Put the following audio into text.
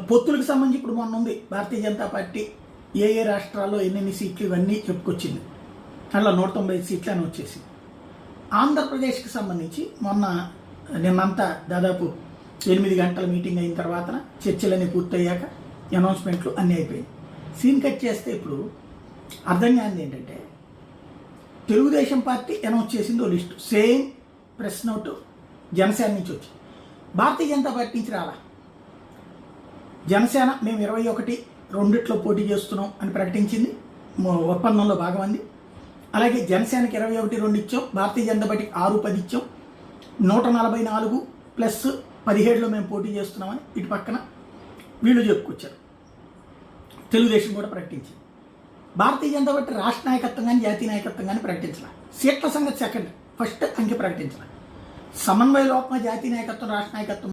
పొత్తులకు సంబంధించి ఇప్పుడు మొన్న ఉంది భారతీయ జనతా పార్టీ ఏ ఏ రాష్ట్రాల్లో ఎన్నెన్ని సీట్లు ఇవన్నీ చెప్పుకొచ్చింది. అట్లా 195 సీట్లు అని వచ్చేసి ఆంధ్రప్రదేశ్కి సంబంధించి నిన్నంతా దాదాపు 8 గంటల మీటింగ్ అయిన తర్వాత చర్చలన్నీ పూర్తయ్యాక అనౌన్స్మెంట్లు అన్నీ అయిపోయాయి. సీన్ కట్ చేస్తే ఇప్పుడు అర్థం కానిది ఏంటంటే తెలుగుదేశం పార్టీ అనౌన్స్ చేసింది ఓ list, same press note Janasena నుంచి వచ్చి భారతీయ జనతా పార్టీ నుంచి రాలా. జనసేన మేము 21 రెండిట్లో పోటీ చేస్తున్నాం అని ప్రకటించింది, ఒప్పందంలో భాగమంది. అలాగే జనసేనకి 21 2 ఇచ్చాం, భారతీయ జనతా పార్టీకి 6 10 ఇచ్చాం, 144 ప్లస్ 17లో మేము పోటీ చేస్తున్నామని ఇటు పక్కన వీళ్ళు చెప్పుకొచ్చారు. తెలుగుదేశం కూడా ప్రకటించింది. భారతీయ జనతా పార్టీ రాష్ట్ర నాయకత్వం కానీ జాతీయ నాయకత్వం కానీ ప్రకటించాల. సీట్ల సంగతి సెకండ్, ఫస్ట్ అంకె ప్రకటించాల. సమన్వయ లోపం జాతీయ నాయకత్వం రాష్ట్ర నాయకత్వం